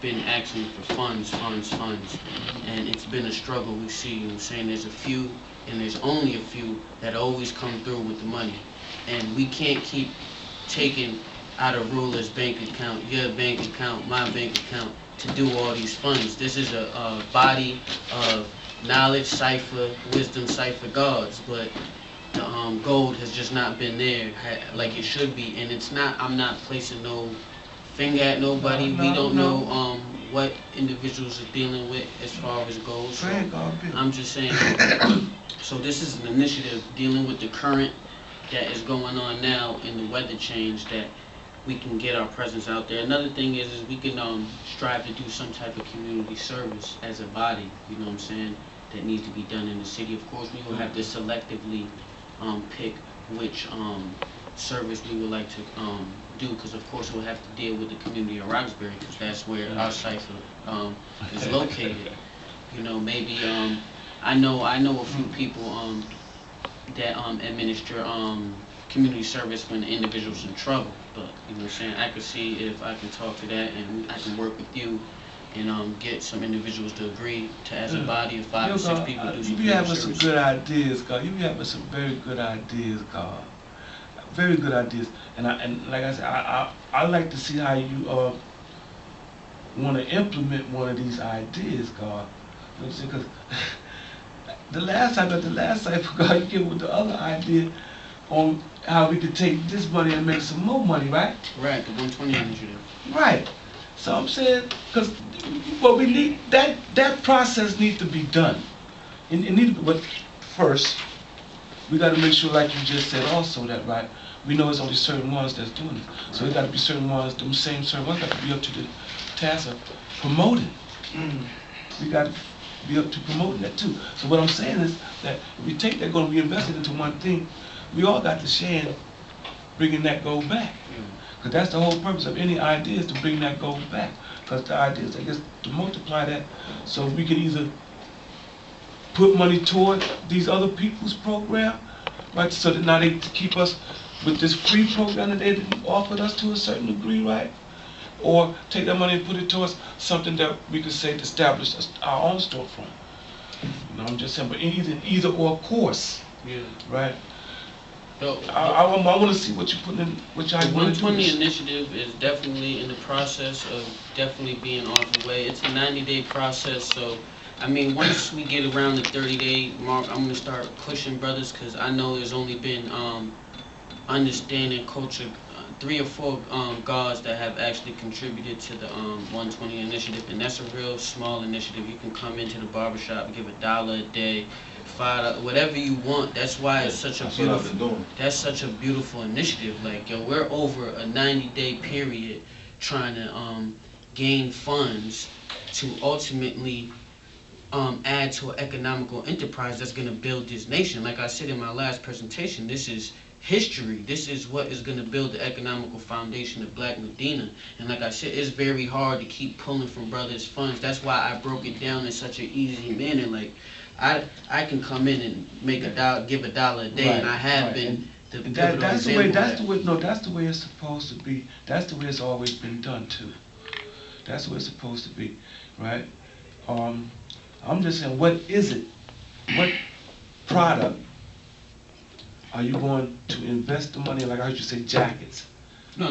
been asking for funds, and it's been a struggle. We see, you know what I'm saying, there's a few, and there's only a few that always come through with the money, and we can't keep taking out of rulers' bank account, your bank account, my bank account, to do all these funds. This is a body of knowledge cipher, wisdom cipher gods, but the gold has just not been there like it should be, and it's not. I'm not placing no finger at nobody. We don't know what individuals are dealing with as far as gold. So I'm just saying. So this is an initiative dealing with the current that is going on now in the weather change, that we can get our presence out there. Another thing is we can strive to do some type of community service as a body, you know what I'm saying, that needs to be done in the city. Of course, we will have to selectively pick which service we would like to do, because of course we'll have to deal with the community of Roxbury, because that's where our cipher is located. You know, maybe I know a few people that administer community service when the individual's in trouble. But you know what I'm saying, I could see if I can talk to that, and I can work with you and get some individuals to agree to, as a body of 5 or 6 people, do some. You be having some good ideas, God. You be having some very good ideas, God. Very good ideas. And like I said, I like to see how you want to implement one of these ideas, God. You know what I'm saying? Because the last time, God, you came with the other idea on how we could take this money and make some more money, right? Right, the 120 initiative. Right. So I'm saying, because what we need, that process needs to be done. But first, we got to make sure, like you just said also, that right, we know it's only certain ones that's doing it. So it got to be certain ones, them same certain ones got to be up to the task of promoting. We got to be up to promoting that too. So what I'm saying is that if we take that goal and we invest it into one thing, we all got to share in bringing that goal back. Because that's the whole purpose of any idea, is to bring that goal back. Because the idea is, I guess, to multiply that so we can either put money toward these other people's program, right? So that now they keep us with this free program that they offered us to a certain degree, right? Or take that money and put it towards something that we could say to establish our own storefront. You know, I'm just saying, but either or course, right? I want to see what you put in, which I want to do. The 120 initiative is definitely in the process of definitely being off the way. It's a 90-day process, so I mean, once we get around the 30-day mark, I'm gonna start pushing brothers, because I know there's only been understanding culture, 3 or 4 gods that have actually contributed to the 120 initiative, and that's a real small initiative. You can come into the barbershop, give $1 a day, $5, whatever you want. That's why it's such a beautiful. That's such a beautiful initiative. Like, yo, we're over a 90-day period trying to gain funds to ultimately add to an economical enterprise that's going to build this nation. Like I said in my last presentation, this is history. This is what is going to build the economical foundation of Black Medina. And like I said, it's very hard to keep pulling from brothers' funds. That's why I broke it down in such an easy manner. Like, I can come in and make $1, give $1 a day, right, and I have been. That's the way it's supposed to be. That's the way it's always been done too. That's the way it's supposed to be, right? I'm just saying, what is it? What product are you going to invest the money in? Like I heard you say, jackets. No.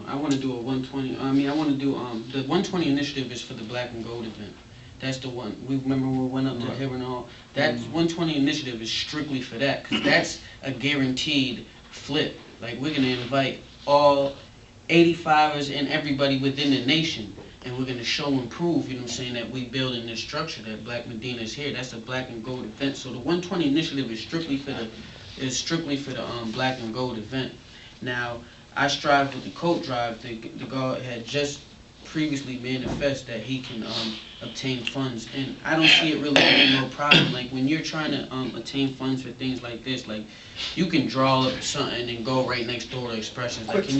I want to do a 120. I mean, I want to do the 120 initiative is for the Black and Gold event. That's the one. We remember we went up to here and all. That 120 initiative is strictly for that, because that's a guaranteed flip. Like, we're gonna invite all 85ers and everybody within the nation, and we're gonna show and prove, you know what I'm saying, that we building this structure, that Black Medina is here. That's a Black and Gold event. So the 120 initiative is strictly for the Black and Gold event. Now, I strive with the coat drive. The God had just previously manifest that he can obtain funds, and I don't see it really being no problem. Like, when you're trying to obtain funds for things like this, like, you can draw up something and go right next door to Expressions. Like, can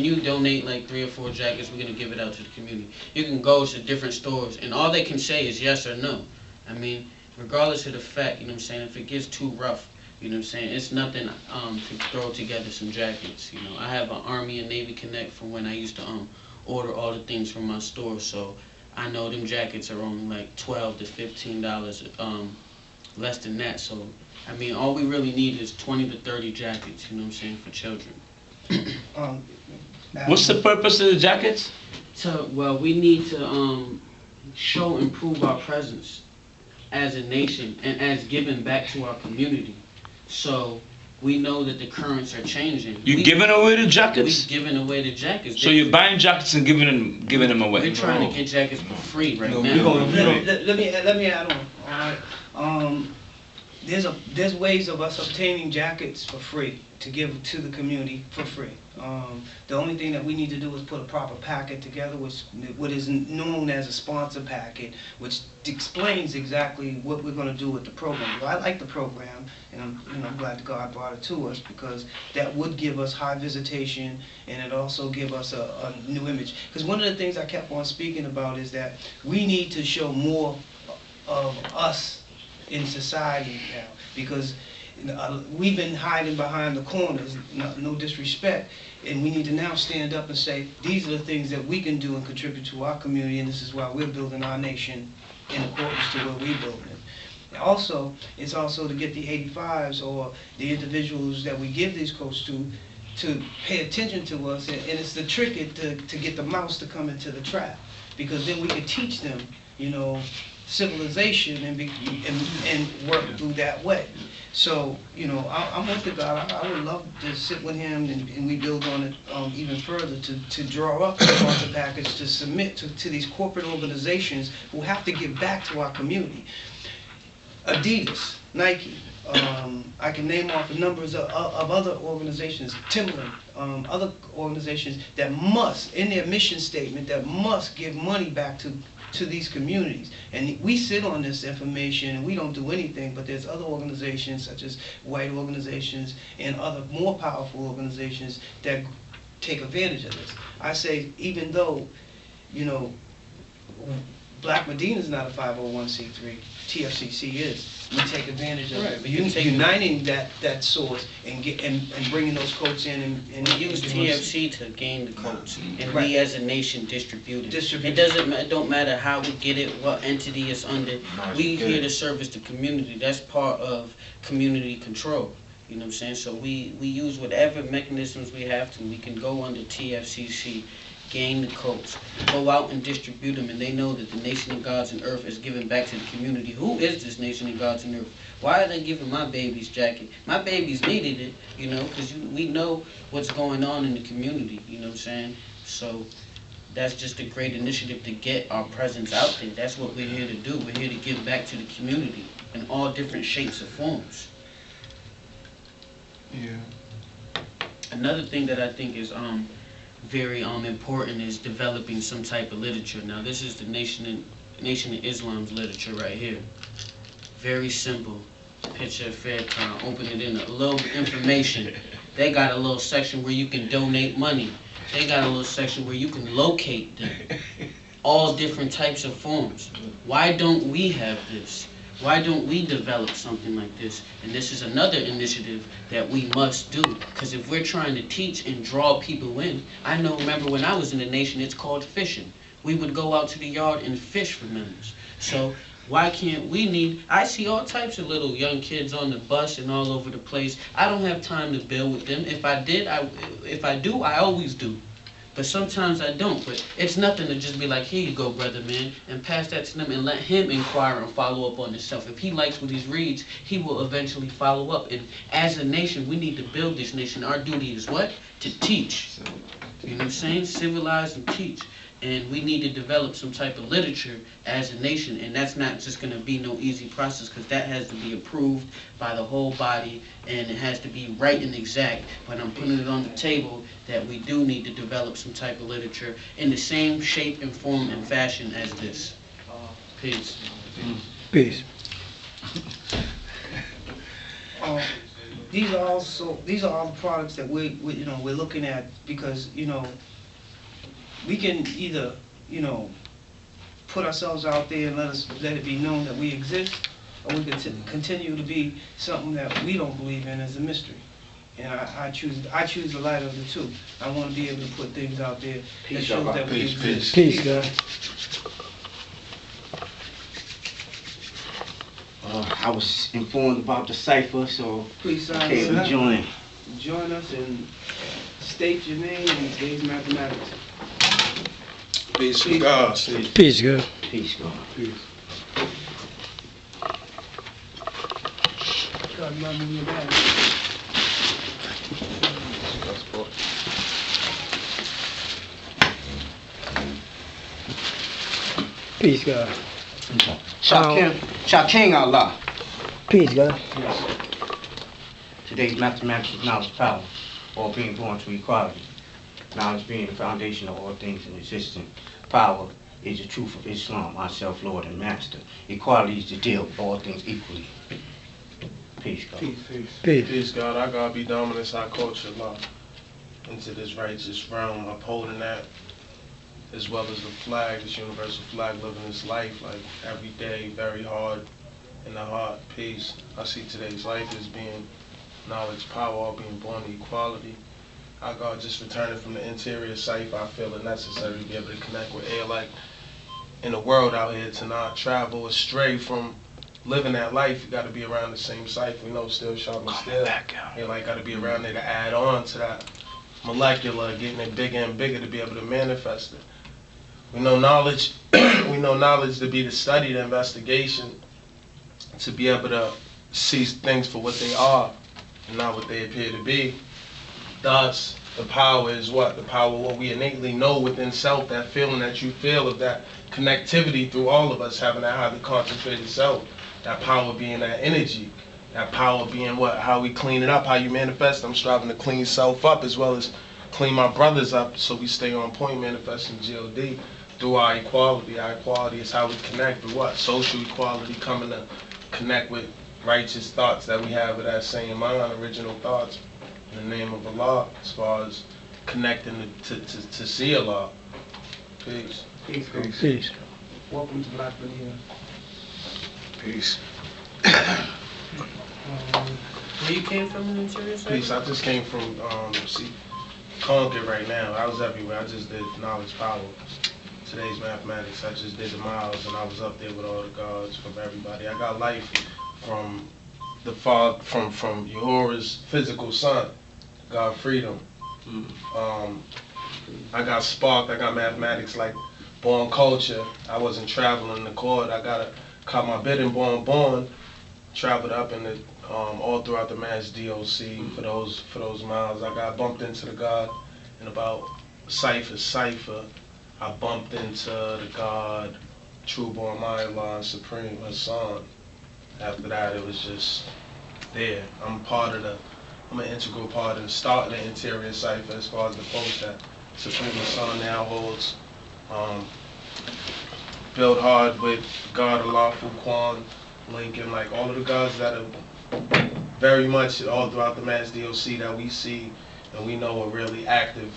you donate like 3 or 4 jackets? We're gonna give it out to the community. You can go to different stores, and all they can say is yes or no. I mean, regardless of the fact, you know what I'm saying, if it gets too rough, you know what I'm saying, it's nothing to throw together some jackets. You know, I have an Army and Navy Connect from when I used to order all the things from my store. So I know them jackets are only like $12 to $15, less than that. So I mean, all we really need is 20 to 30 jackets. You know what I'm saying, for children. Um, What's the purpose of the jackets? Well, we need to show and prove our presence as a nation and as giving back to our community. So we know that the currents are changing. You giving away the jackets? We're giving away the jackets. So you're buying jackets and giving them away? We're trying to get jackets for free right now. Let me add on. All right. There's ways of us obtaining jackets for free to give to the community for free. The only thing that we need to do is put a proper packet together, what is known as a sponsor packet, which explains exactly what we're going to do with the program. Well, I like the program, and I'm glad that God brought it to us, because that would give us high visitation, and it also give us a new image. Because one of the things I kept on speaking about is that we need to show more of us in society now, because we've been hiding behind the corners, no disrespect, and we need to now stand up and say, these are the things that we can do and contribute to our community, and this is why we're building our nation in accordance to where we're building it. Also, it's also to get the 85s or the individuals that we give these coats to pay attention to us, and it's the trick to get the mouse to come into the trap, because then we can teach them, civilization and work through that way. So, I'm with the God. I would love to sit with him and we build on it even further to draw up a sponsor package to submit to these corporate organizations who have to give back to our community. Adidas, Nike, I can name off the numbers of other organizations, Timberland, other organizations that must, in their mission statement, that must give money back to these communities. And we sit on this information and we don't do anything, but there's other organizations such as white organizations and other more powerful organizations that take advantage of this. I say, even though, Black Medina is not a 501c3, TFCC is. We take advantage of it. Uniting that source and bringing those coats in and we use TFC to gain the coats, and Right. we as a nation distribute it. It don't matter how we get it, what entity it's under. We here to service the community. That's part of community control. You know what I'm saying? So we use whatever mechanisms we have to. We can go under TFCC, gain the coats, go out and distribute them, and they know that the nation of gods and earth is giving back to the community. Who is this nation of gods and earth? Why are they giving my baby's jacket? My babies needed it, because we know what's going on in the community, you know what I'm saying? So that's just a great initiative to get our presence out there. That's what we're here to do. We're here to give back to the community in all different shapes and forms. Yeah. Another thing that I think is very important is developing some type of literature. Now this is the Nation of Islam's literature right here. Very simple. Picture of Faircon, open it in a little information. They got a little section where you can donate money. They got a little section where you can locate them. All different types of forms. Why don't we have this? Why don't we develop something like this? And this is another initiative that we must do. Because if we're trying to teach and draw people in, remember when I was in the nation, it's called fishing. We would go out to the yard and fish for members. So why can't I see all types of little young kids on the bus and all over the place. I don't have time to build with them. If I do, I always do. But sometimes I don't. But it's nothing to just be like, here you go, brother, man, and pass that to them and let him inquire and follow up on himself. If he likes what he reads, he will eventually follow up. And as a nation, we need to build this nation. Our duty is what? To teach. You know what I'm saying? Civilize and teach. And we need to develop some type of literature as a nation, and that's not just going to be no easy process, because that has to be approved by the whole body, and it has to be right and exact. But I'm putting it on the table that we do need to develop some type of literature in the same shape and form and fashion as this. Peace. Peace. These are all the products that we're looking at, because we can either put ourselves out there and let it be known that we exist, or we can continue to be something that we don't believe in as a mystery. And I choose the light of the two. I want to be able to put things out there that Peace, shows God. that we Peace, exist. peace. Peace, God. I was informed about the cipher, so Please I sign came to us. join. Join us and state your name and Day's Mathematics. Peace from God. Peace, God. Peace, God. God, you might move your bag. Peace, God. Shaking Allah. Peace, God. Today's mathematics is knowledge power, all being born to equality. Knowledge being the foundation of all things in existence. Power is the truth of Islam, our self-lord and master. Equality is the deal with all things equally. Peace, God. Peace. Peace, God. Our God be dominance, our culture, law. Into this righteous realm, upholding that, as well as the flag, this universal flag, living this life, like every day, very hard in the heart. Peace. I see today's life as being knowledge, power, all being born to equality. Our God, just returning from the interior cipher, I feel it necessary to be able to connect with air, like in the world out here, to not travel astray from living that life. You got to be around the same cipher. We know still sharp and still. You like got to be around there to add on to that molecular, getting it bigger and bigger to be able to manifest it. We know knowledge. We know knowledge to be the study, the investigation, to be able to see things for what they are and not what they appear to be. Thus, the power is what? The power of what we innately know within self, that feeling that you feel of that connectivity through all of us having that highly concentrated self. That power being that energy. That power being what? How we clean it up, how you manifest. I'm striving to clean self up as well as clean my brothers up so we stay on point manifesting G.O.D. through our equality. Our equality is how we connect through what? Social equality, coming to connect with righteous thoughts that we have of that same mind, original thoughts in the name of Allah, as far as connecting to see Allah. Peace. Peace. Peace. Welcome to Black Medina. Peace. Where you came from in the interior cipher? Peace. I just came from Concord right now. I was everywhere. I just did knowledge power. Today's mathematics. I just did the miles and I was up there with all the gods from everybody. I got life from the father, from Yahuwah's physical son, God Freedom. I got sparked. I got mathematics like born culture. I wasn't traveling the court. I caught my bid and born. Traveled up in the all throughout the Mass DOC for those miles. I got bumped into the God in about cipher. I bumped into the God, Trueborn Mylar and Supreme Hassan. After that, it was just there. I'm an integral part in starting the interior cipher as far as the post that Supreme Hassan now holds. Build hard with God, Allah, Fuquan, Lincoln, like all of the gods that are very much all throughout the Mass DOC that we see and we know are really active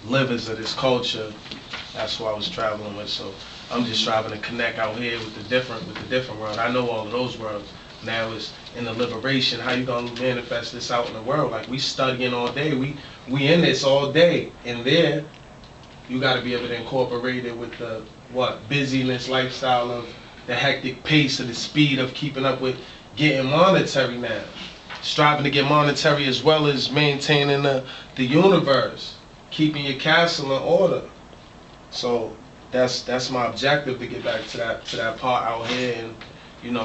livers of this culture. That's who I was traveling with. So I'm just striving to connect out here with the different world. I know all of those worlds. Now it's in the liberation. How you gonna manifest this out in the world? Like we studying all day. We in this all day. And there, you got to be able to incorporate it with the busyness lifestyle of the hectic pace of the speed of keeping up with getting monetary now. Striving to get monetary as well as maintaining the universe, keeping your castle in order. So that's my objective, to get back to that part out here, and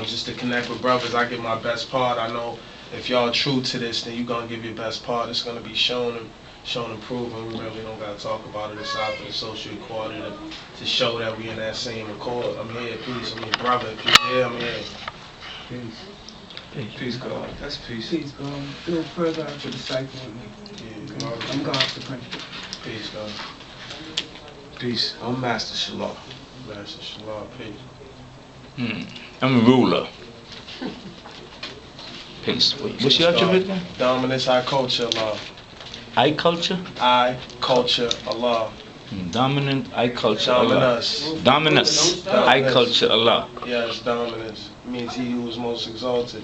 just to connect with brothers. I give my best part. I know if y'all true to this, then you gonna give your best part. It's gonna be shown and proven. We really don't gotta talk about it. It's out for the social equality to show that we in that same accord. I'm here, peace. I'm your brother. If you're here, I'm here. Peace. Peace, God. That's peace. Peace, God. Go further out to the cipher with me. Yeah, I'm God Supreme. peace, God. Peace. I'm Master Shalom. Master Shalom, peace. I'm a ruler. Peace. What's your attribute? Dominance, I culture, Allah. I culture? I culture, Allah. Dominant, I culture, Allah. Dominus. Dominus, I culture, Allah. Yes, dominance means he who is most exalted.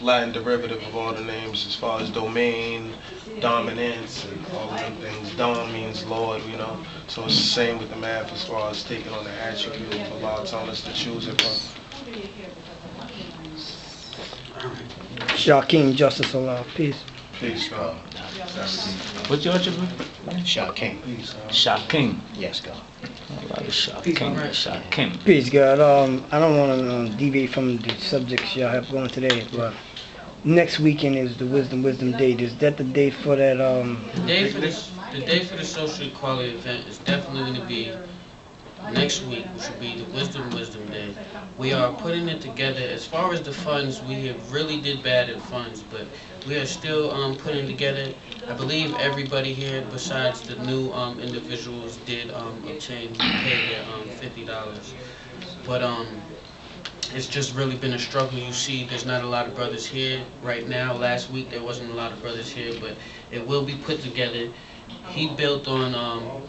Latin derivative of all the names as far as domain, dominance, and all of them things. Dom means Lord, you know. So it's the same with the math as far as taking on the attribute of Allah telling us to choose it from. Shaquem, justice Allah. Peace. Peace, God. What's your attribute? Shaking. Shaking. Yes, God. Shaking. Peace, God. I don't want to deviate from the subjects y'all have going today, but next weekend is the Wisdom Day. Is that the day for that? The day for the social equality event is definitely going to be next week, which will be the Wisdom Day. We are putting it together. As far as the funds, we have really did bad at funds, but we are still putting together. I believe everybody here, besides the new individuals, did obtain pay their $50. But it's just really been a struggle. You see, there's not a lot of brothers here right now. Last week there wasn't a lot of brothers here, but it will be put together. He built on,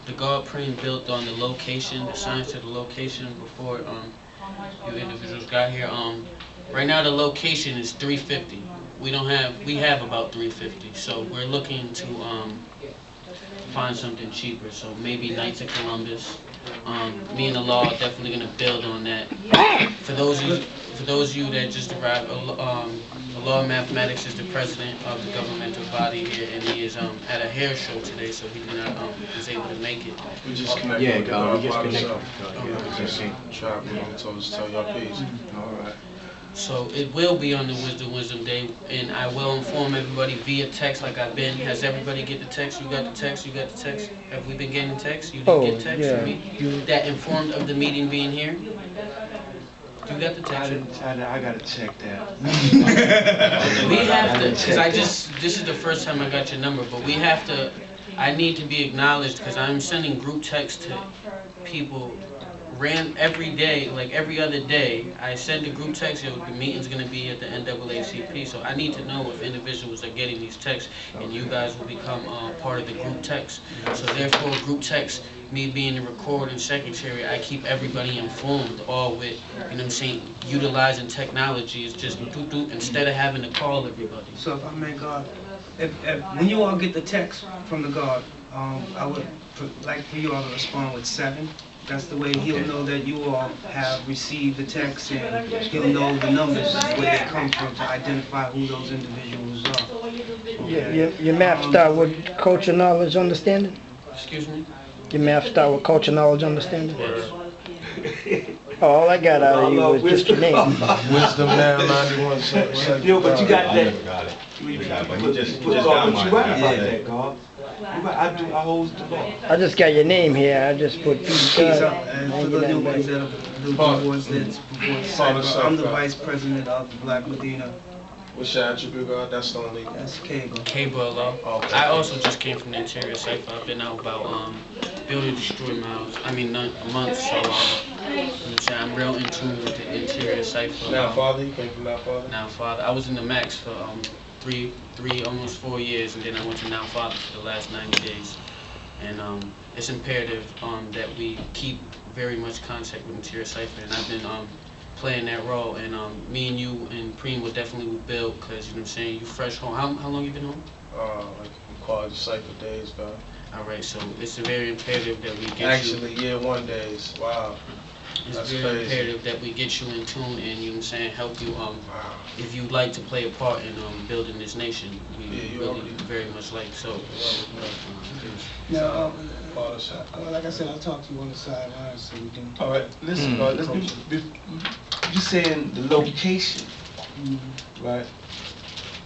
the God Preen built on the location, the science to the location before you individuals got here. Right now the location is 350. We have about 350. So we're looking to find something cheaper. So maybe Knights of Columbus. Me and the law are definitely gonna build on that. For those of you that just arrived, the Law of Mathematics is the president of the governmental body here, and he is at a hair show today, so he did not was able to make it. We just connected Yeah, with the God, we just God connected. Trap, we told us to tell y'all peace. All right. So it will be on the Wisdom Day, and I will inform everybody via text like I've been. Has everybody get the text? You got the text? You got the text? Have we been getting text? You didn't get text from me? That informed of the meeting being here? You got the text? I gotta check that. We have to, because this is the first time I got your number, but we have to, I need to be acknowledged because I'm sending group text to people every day, like every other day. I send a group text, the meeting's going to be at the NAACP, so I need to know if individuals are getting these texts, and you guys will become part of the group text. So therefore, group text, me being the recording secretary, I keep everybody informed, all with, you know what I'm saying, utilizing technology. It's just do instead of having to call everybody. So if I may, God, when you all get the text from the God, I would like for you all to respond with 7. That's the way he'll know that you all have received the text, and he'll know the numbers where they come from to identify who those individuals are. Your math start with culture, knowledge, understanding? Excuse me? Your math start with culture, knowledge, understanding? Yes. All I got out of you was just your name. Wisdom now, 91. Yo, but you got that. Got it. You got it, but put he just God, got but mine. you right about Yeah. that, God. I hold the law. I just got your name here. I just put Peace peace. out, and for the new ones that have the boards that's before the cyber, I'm the vice president of the Black Medina. What's your attribute, God? That's the only. That's Cable. Cable law. Okay. I also just came from the interior cipher. I've been out about building destroy miles. I mean, a month, so you know what I'm saying, I'm real in tune with the interior cipher. Now, Father, you came from Now Father? Now Father. I was in the Max for almost 4 years, and then I went to Now Father for the last 90 days. And it's imperative that we keep very much contact with interior cipher, and I've been playing that role. And me and you and Preem will definitely build, because you know what I'm saying, you fresh home. How long you been home? Like quality cipher days, God. All right, so it's very imperative that we get Actually, year 1 days. Wow. It's That's very crazy. imperative that we get you in tune, and you know what I'm saying, help you if you'd like to play a part in building this nation. We you really already- very much like so. Now, Father, son. like I said, I'll talk to you on the sideline so we can. All right, listen, God. You saying the location, right?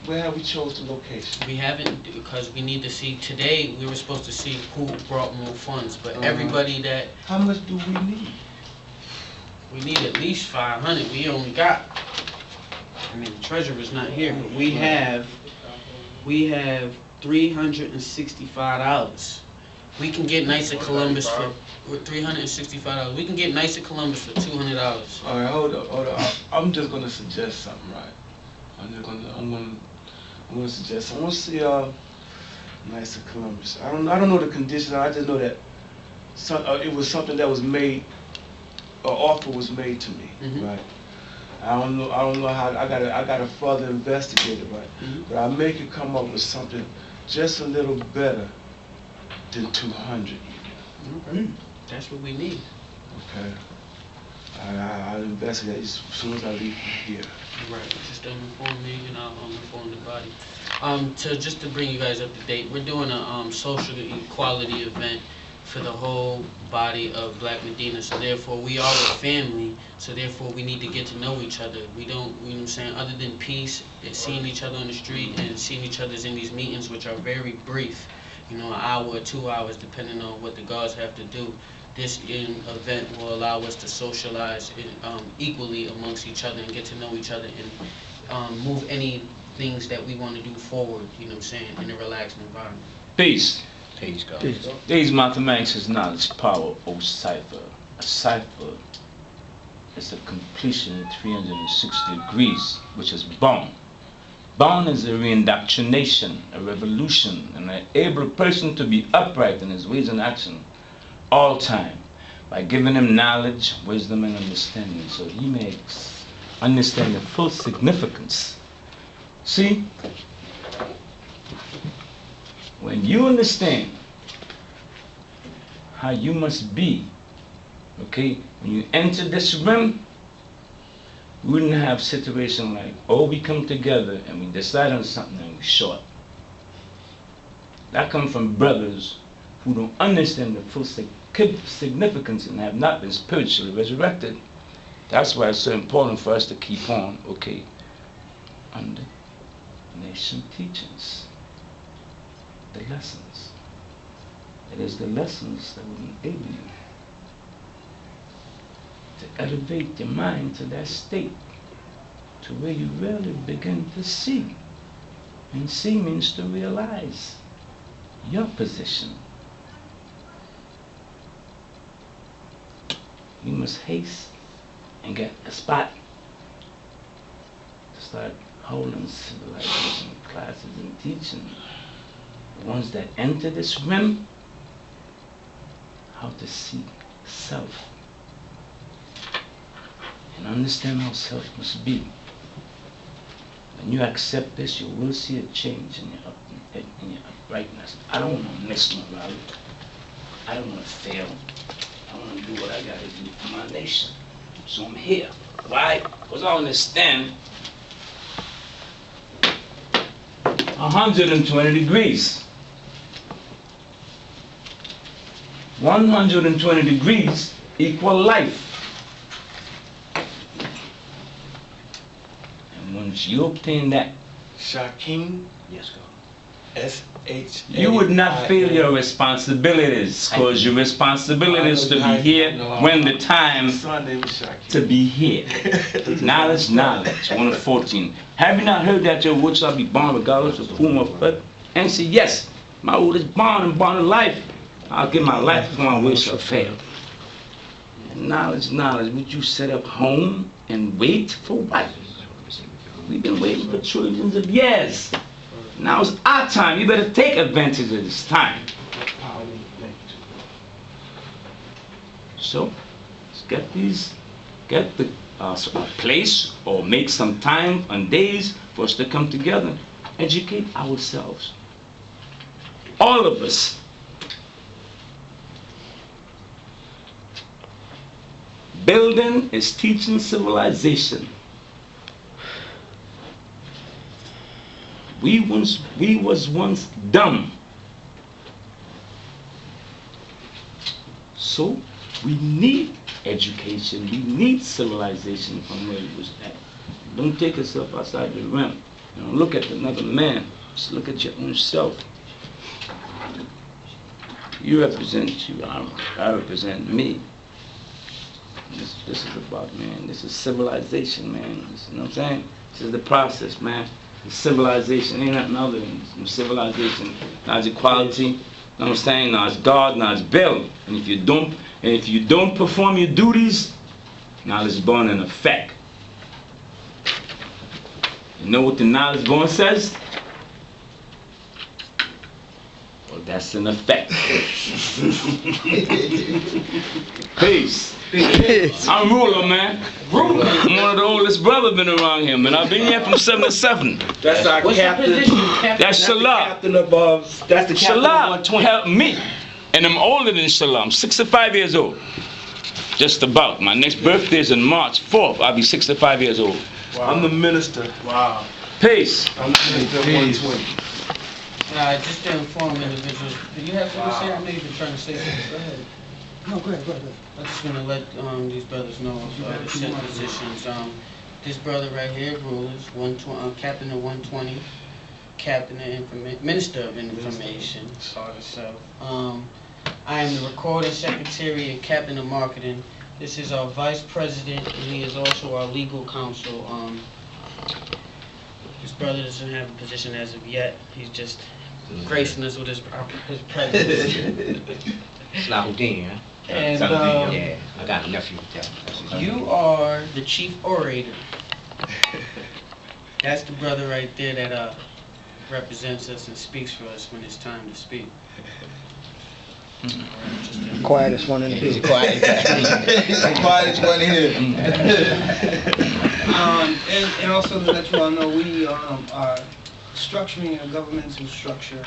Where have we chose the location? We haven't, because we need to see, today we were supposed to see who brought more funds, but everybody that, How much do we need? we need at least 500, we only got, I mean, the treasurer's not here, but we have $365. We can get Knights of Columbus for $365. We can get Knights of Columbus for $200. All right, hold up. I'm just gonna suggest something, right? I'm gonna suggest. I want to see Knights of Columbus. I don't know the conditions. I just know that it was something that was made. An offer was made to me, Mhm. right? I don't know how, I gotta further investigate it, right? But I make it come up with something just a little better than 200. Okay. That's what we need. Okay. I'll investigate as soon as I leave from here. Right. Just inform me, and I'll inform the body. Just to bring you guys up to date, we're doing a social equality event for the whole body of Black Medina. So therefore, we are a family. So therefore, we need to get to know each other. We don't, you know what I'm saying, other than peace, seeing each other on the street and seeing each other in these meetings, which are very brief, you know, an hour or 2 hours, depending on what the guards have to do. This event will allow us to socialize equally amongst each other and get to know each other and move any things that we want to do forward, you know what I'm saying, in a relaxed environment. Peace. Peace, God. These mathematics is knowledge, power, O cipher. A cipher is a completion in 360 degrees, which is bound. Bound is a reindoctrination, a revolution, and enable a person to be upright in his ways and action all time by giving him knowledge, wisdom, and understanding so he may understand the full significance. See, when you understand how you must be, okay, when you enter this room, we wouldn't have situation like, oh, we come together and we decide on something and we short. That comes from brothers who don't understand the full significance and have not been spiritually resurrected. That's why it's so important for us to keep on, okay, under nation teachings, the lessons. It is the lessons that will enable you to elevate your mind to that state to where you really begin to see. And see means to realize your position. You must haste and get a spot to start holding civilization classes and teaching the ones that enter this realm how to see self and understand how self must be. When you accept this, you will see a change in your uprightness. I don't want to miss my rally. I don't want to fail. I want to do what I got to do for my nation. So I'm here. Why? Because I understand 120 degrees. 120 degrees equal life. And once you obtain that, Shakim, Yes, God. S-H. you would not feel your responsibilities, because your responsibility is to be here when the time Sunday was Shakim. to be here. Knowledge, 114. Have you not heard that your wood shall be born regardless of whom or what? And say, yes, my wood is born and born of life. I'll give my life before my will shall fail. And knowledge, would you set up home and wait for what? We've been waiting for trillions of years. Now it's our time. You better take advantage of this time. So, let's get the place or make some time and days for us to come together, educate ourselves. All of us. Building is teaching civilization. We was once dumb. So we need education, we need civilization from where it was at. Don't take yourself outside the realm. Don't look at another man, just look at your own self. You represent you, I represent me. This is about, man, this is civilization, man. This, you know what I'm saying? This is the process, man. Civilization ain't nothing other than civilization. Now it's equality. You know what I'm saying? Now it's God. Now it's built. And if you don't perform your duties, knowledge born in effect. You know what the knowledge born says? Well, that's in effect. Peace. I'm ruler, man. I'm one of the oldest brothers been around here, man. I've been here from 77. That's our What's your captain. position, Captain? That's Salah. Captain of, that's the captain of Salah 120. helped me. And I'm older than Salah. I'm 65 years old. Just about. My next birthday is in March 4th. I'll be 65 years old. Wow. I'm the minister. Wow. Peace. I'm the minister of 120. Just to inform individuals, do you have something to say? I know you've been trying to say something. Go ahead. No, go ahead. I just want to let these brothers know the set positions. This brother right here, rulers, captain of 120, captain of minister of information. So, I am the recorder, secretary, and captain of marketing. This is our vice president, and he is also our legal counsel. This brother doesn't have a position as of yet. He's just gracing us with his presence. Slahuddin, huh? And Yeah, I got a nephew with that. you are the chief orator. That's the brother right there that represents us and speaks for us when it's time to speak. Quietest one in the building. Quietest one here. And also to let you all know, we are structuring a governmental structure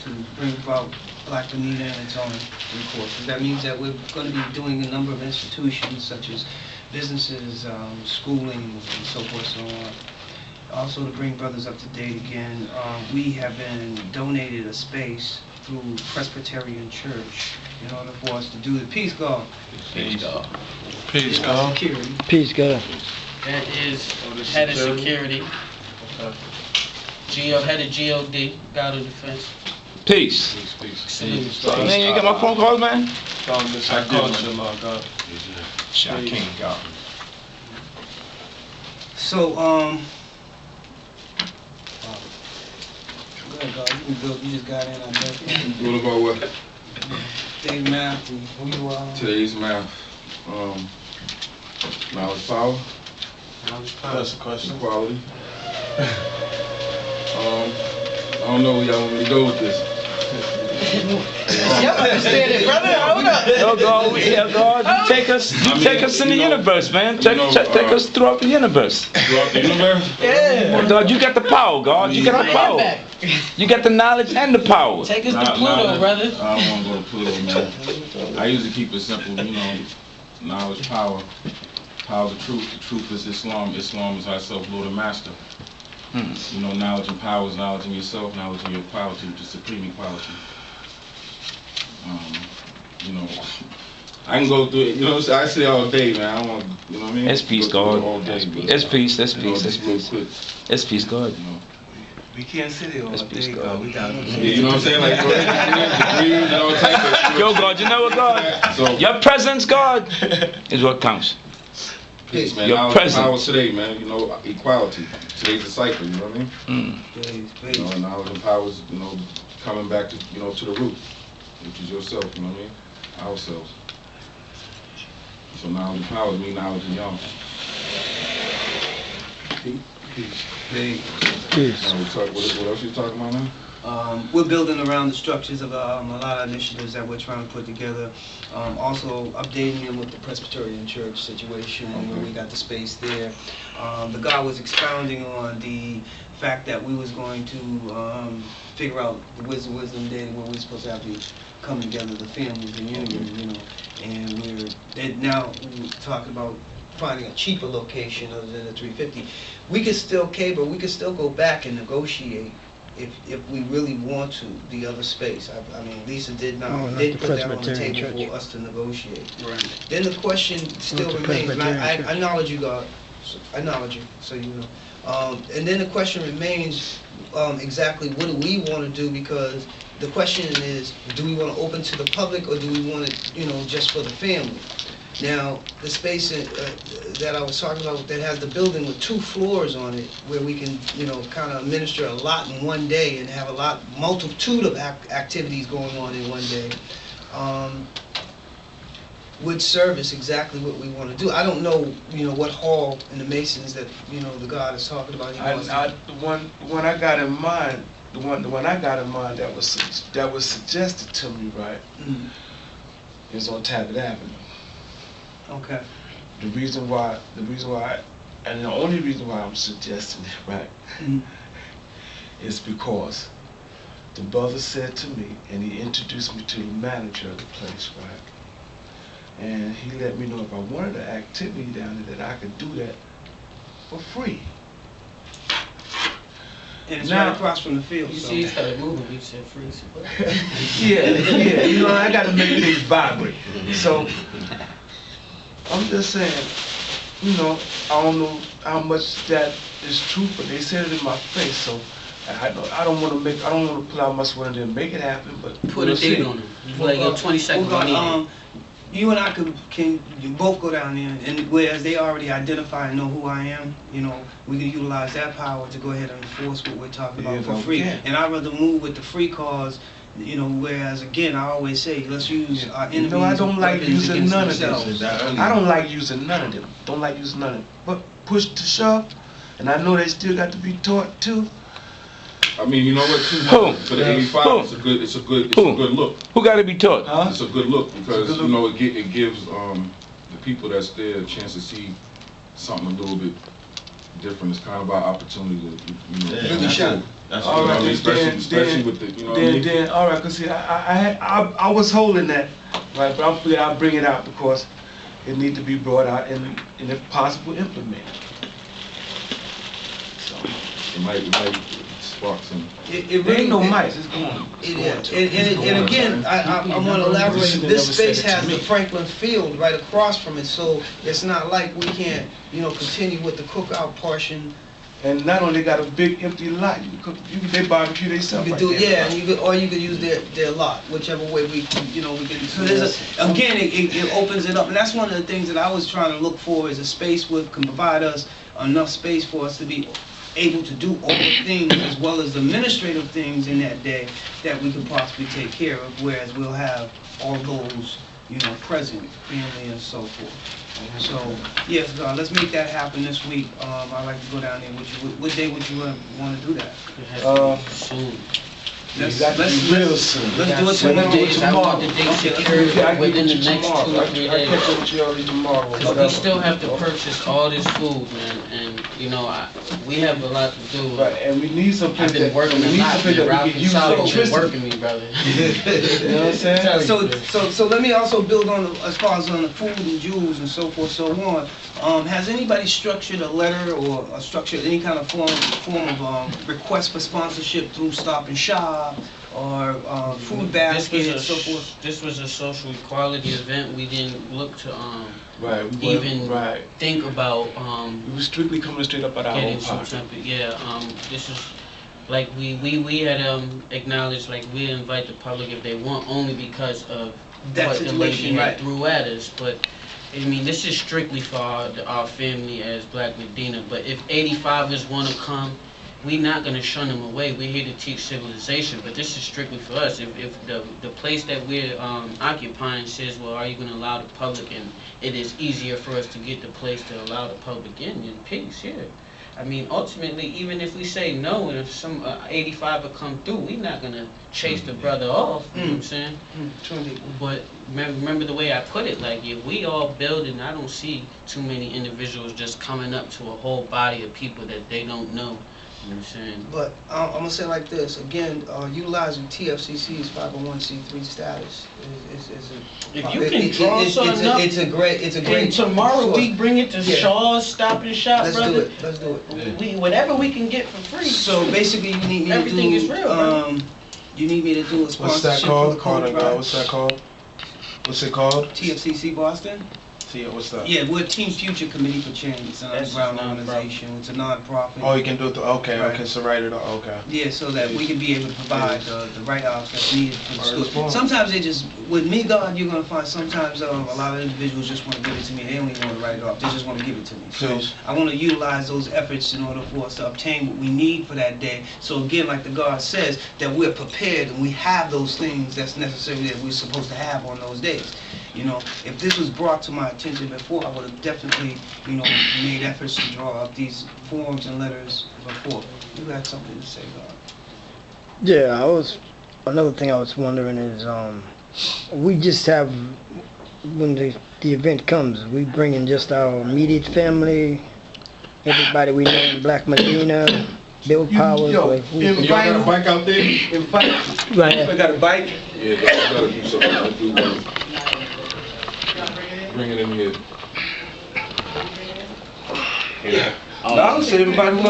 to bring about Black Medina and its own courses. That means that we're going to be doing a number of institutions such as businesses, schooling, and so forth, so on. Also to bring brothers up to date again, we have been donated a space through Presbyterian Church in order for us to do the Peace God. Peace God. Peace, God. Security. Peace, God. That is head of security. Head of GOD, God of Defense. Peace. Salute. Man, you got my phone calls, man? I called you, Lord God. Shot King God. So, go ahead, God. You just got in, I bet. What about what? Dave Math and who you are. Today's math. Knowledge, power, That's a question. equality. I don't know where y'all want me to go with this. Y'all understand it, brother. Hold up. Yo, God, you take us in the universe, man. Take us throughout the universe. Throughout the universe? Yeah. God, you got the power, God. You got the power. You got the knowledge and the power. Take us to Pluto, brother. I don't want to go to Pluto, man. I usually keep it simple, knowledge, power. Power, the truth. The truth is Islam. Islam is ourself, Lord and Master. Knowledge and power is knowledge in yourself, knowledge in your equality, which is supreme equality. I can go through it, I say all day, man. I don't want, you know what I mean? That's peace, God. That's peace, that's peace, that's peace. That's peace, God. We can't sit here all That's peace, day, God. God. We got You know what I'm saying? Like, breathe and all types of Yo, God, you know what, God? So, Your presence, God, is what counts. peace, man. Your Knowledge and presence. power today, man. Equality. Today's the cycle, you know what I mean? Knowledge and power is, coming back to, to the root, which is yourself, you know what I mean? Ourselves. So knowledge and power is me, knowledge and y'all. Peace. What else you talking about now? We're building around the structures of a lot of initiatives that we're trying to put together. Also updating them with the Presbyterian Church situation where we got the space there. The God was expounding on the fact that we was going to figure out the wisdom day where we're supposed to have to come together, the family, the union, and we're talking about finding a cheaper location other than the 350. We could still cable, we could still go back and negotiate if we really want to, the other space. I mean, Lisa did put that on the table for us to negotiate. Right. Then the question still remains, and I acknowledge you, God. I acknowledge you, so you know. And then the question remains, exactly what do we want to do? Because the question is, do we want to open to the public or do we want it, just for the family? Now, the space that I was talking about that has the building with 2 floors on it, where we can, kind of administer a lot in one day and have multitude of activities going on in one day, would service exactly what we want to do. I don't know, what hall in the Masons that, the God is talking about. The one I got in mind, the one I got in mind that was suggested to me, right, is on Taggart Avenue. Okay. The reason why, and the only reason why I'm suggesting it, right, Mhm. is because the brother said to me, and he introduced me to the manager of the place, right, and he let me know if I wanted an activity down there that I could do that for free. And it's Now- right across from the field. You So. see, he started moving. We said free. Yeah, you know, I gotta make things vibrate. So, I'm just saying, you know, I don't know how much that is true, but they said it in my face, so I don't wanna pull out my sweater and then make it happen, but Put a we'll see. date on him. Like, yo, 20 seconds, We're I need gonna, it. you and I can both go down there, and whereas they already identify and know who I am, you know, we can utilize that power to go ahead and enforce what we're talking about Yeah, for we free. can. And I'd rather move with the free cause, you know, whereas again, I always say, let's use our enemies. No, I don't like weapons using against none of themselves. this. I don't like using none of them. Don't like using none of them. But push to shove, and I know they still got to be taught too. I mean, you know what, too? Who? For the 85, Who? it's a good Who? look. Who got to be taught? Huh? It's a good look because, It's a good you know, it gives the people that's there a chance to see something a little bit different. It's kind of our opportunity to, you know. Really shine. That's All what right, I mean, especially then- with the, you know what I mean? Then, all right, cause see, I was holding that, right, but I'm figuring I'll bring it out because it need to be brought out and if possible, implemented. So, It might spark some. It there really ain't no it- mice, it's going. It's It going is. to. And again, I want to elaborate, You should've this never said space it to has the me. Franklin Field right across from it, so it's not like we can't, you know, continue with the cookout portion. And not only got a big empty lot, you could, they barbecue You themselves could right do, there. yeah, and you could, or you could use their lot, whichever way we, you know, we can. So there's a, again, it opens it up, and that's one of the things that I was trying to look for, is a space where can provide us enough space for us to be able to do all the things as well as the administrative things in that day that we could possibly take care of, whereas we'll have all those, you know, present, family and so forth. So, yes, let's make that happen this week. I'd like to go down there with you. What day would you want to do that? It has to be soon. You got to be real soon. Let's do it Seven tomorrow. days. I want the date Okay, secured Yeah, I within the get with you next 2 tomorrow. or 3 I days. catch up with you early tomorrow. Because we still have to purchase all this food, man, and, you know, we have a lot to do. Right, and we need some place I've been that, working we a need lot, some place man. that we Ralph can use Solid been electricity. working me, brother. You know what I'm saying? So let me also build on, as far as on the food and jewels and so forth, so on. Has anybody structured a letter or structured any kind of form of request for sponsorship through Stop and Shop or food basket and so forth? This was a social equality event. We didn't look to Right, we even right. think about We were strictly coming straight up out of our getting own some pocket. type of, this is like we had acknowledged, like, we invite the public if they want, only because of That what the lady situation, had right. threw at us. But I mean, this is strictly for our family as Black Medina. But if 85ers want to come, we're not going to shun them away. We're here to teach civilization, but this is strictly for us. If the place that we're occupying says, well, are you going to allow the public in? It is easier for us to get the place to allow the public in peace, yeah. I mean, ultimately, even if we say no, and if some 85er come through, we're not going to chase the brother off, you know what I'm saying? But remember the way I put it, like, if we all building, I don't see too many individuals just coming up to a whole body of people that they don't know. You know what I'm saying? But I'm gonna say it like this again: utilizing TFCC's 501c3 status is a. If you can draw something up, it's a great. And tomorrow source. we bring it to Yeah. Shaw's Stop and Shop, Let's brother. do it. Let's do it. We whatever we can get for free. So basically, you need me Everything to is do. real, bro. You need me to do a What's sponsorship that for called? the Call Cold it, Drive. what's that called? What's it called? TFCC Boston. See, what's that? Yeah, we're Team Future Committee for Change. It's an That's underground a nonprofit. organization. It's a non-profit. Oh, you can do it. Okay, Right. okay. So write it. Okay. Yeah, so that we can be able to provide the write-offs that's needed for the Alright, school. fine. Sometimes they just, with me, God, you're gonna find sometimes a lot of individuals just wanna give it to me. They don't even wanna write it off. They just wanna give it to me. So Please. I wanna utilize those efforts in order for us to obtain what we need for that day. So again, like the God says, that we're prepared and we have those things that's necessary that we're supposed to have on those days. You know, if this was brought to my attention before, I would have definitely, you know, made efforts to draw up these forms and letters before. You had something to say, God? Yeah, another thing I was wondering is, we just have when the event comes, we bring in just our immediate family, everybody we know in Black Medina, Bill Powers, like who? Invite You got a them. bike out there? Invite. Right. I got a bike. Yeah, you gotta do something. I do want to bring it in here. Yeah. No, I would say invite who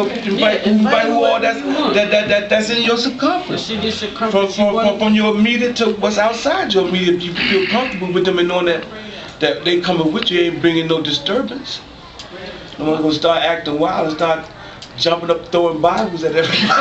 all that's in your circumference. See, this circumference, you want From your immediate to what's outside your immediate, you feel comfortable with them and knowing that they coming with you, ain't bringing no disturbance. No one's gonna start acting wild and start jumping up, throwing Bibles at everybody.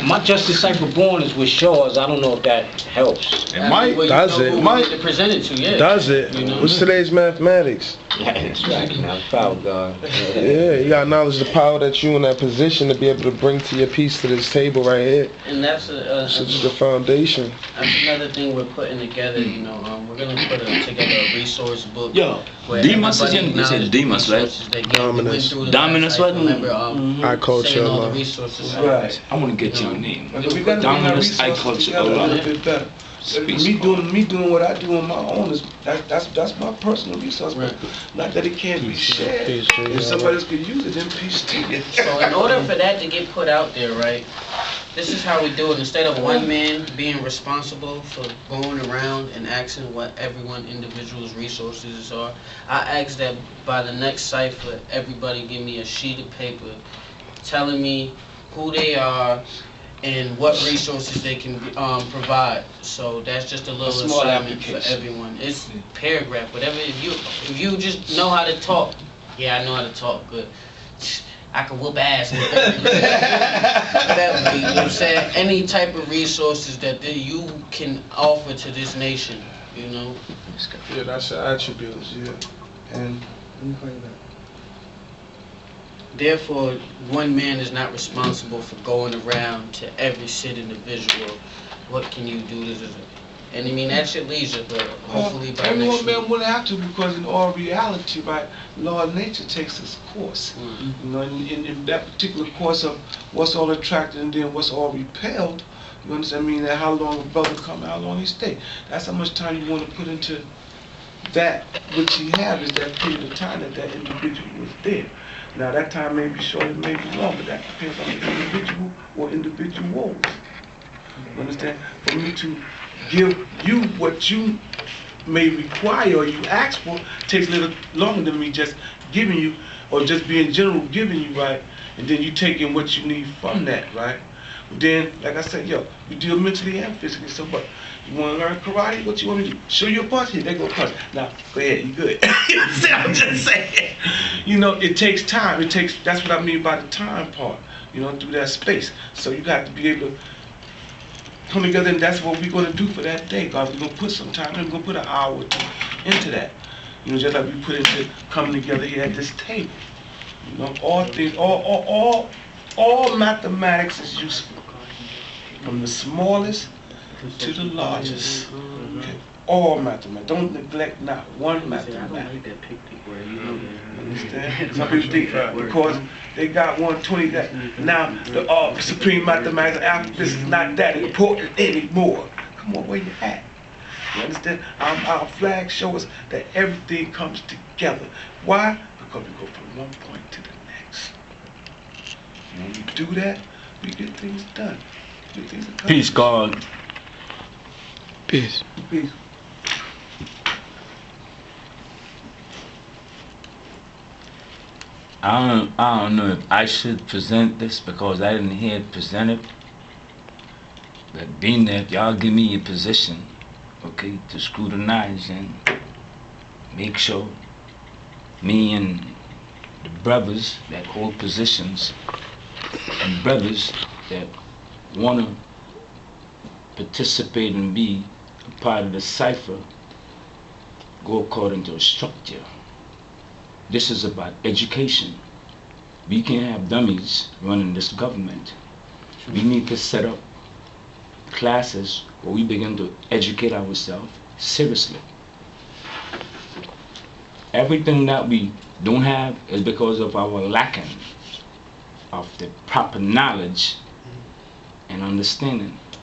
My Justice Cipher Born is with Shaw's. I don't know if that helps. It might. well, you Does know it? who Might. to present it to, yeah. Does it? You know? What's today's mathematics? That's right. Now, power God. Yeah, you got knowledge, the power that you in that position to be able to bring to your piece to this table right here. And that's This is the foundation. that's another thing we're putting together. You know, we're gonna put together a resource book. Yo, where Demas everybody again? You said acknowledges the Demas, right? resources they get. We went Dominus. through the Dominus last what? cycle, remember, I culture saying all law. the resources. Right. I want to get your name. We gotta bring our Dominus, I resources culture, together a Allah. little bit better. Me doing what I do on my own is that's my personal resource. But not that it can't be shared. Peace to you, If somebody else could use it, then peace to you. So in order for that to get put out there, right, this is how we do it. Instead of one man being responsible for going around and asking what everyone individual's resources are, I ask that by the next cipher, everybody give me a sheet of paper telling me who they are and what resources they can provide. So that's just a little small assignment for application. everyone. It's paragraph, whatever. If you just know how to talk, yeah, I know how to talk good. I can whoop ass in 30 minutes. Whatever, you know what I'm saying? Any type of resources that you can offer to this nation, you know? Yeah, that's your attributes, yeah. And Therefore, one man is not responsible for going around to every city individual. What can you do? And I mean, that's your leisure, but hopefully by every next one man week. wouldn't have to, because in all reality, right, law of nature takes its course. You know, in that particular course of what's all attracted and then what's all repelled, you understand? I mean, that how long a brother come, how long he stay. That's how much time you want to put into that which he have is that period of time that individual was there. Now that time may be short, it may be long, but that depends on the individual or individuals. You understand? For me to give you what you may require or you ask for takes a little longer than me just giving you, or just being general giving you, right? And then you taking what you need from that, right? Then, like I said, yo, you deal mentally and physically. So what? You want to learn karate? What you want me to do? Show you a punch? Here, there go a punch. Now, go ahead, you good. You know what I'm just saying? You know, it takes time. That's what I mean by the time part, you know, through that space. So you got to be able to come together, and that's what we're going to do for that day. God, we're going to put some time in. We're going to put an hour or two into that. You know, just like we put into coming together here at this table. You know, all things, all mathematics is useful. From the smallest to the largest. Okay. All mathematics. Don't neglect not one mathematics. Understand? Some people think because they got 120 that now the supreme mathematics alphabet is not that important anymore. Come on, where you at? You understand? Our flag shows us that everything comes together. Why? Because we go from one point to the next. When we do that, we get things done. Get things accomplished. Peace, God. Peace. Peace. I don't know if I should present this because I didn't hear it presented. But being that y'all give me a position, okay, to scrutinize and make sure me and the brothers that hold positions and brothers that want to participate and be a part of the cipher go according to a structure. This is about education. We can't have dummies running this government. We need to set up classes where we begin to educate ourselves seriously. Everything that we don't have is because of our lacking of the proper knowledge and understanding.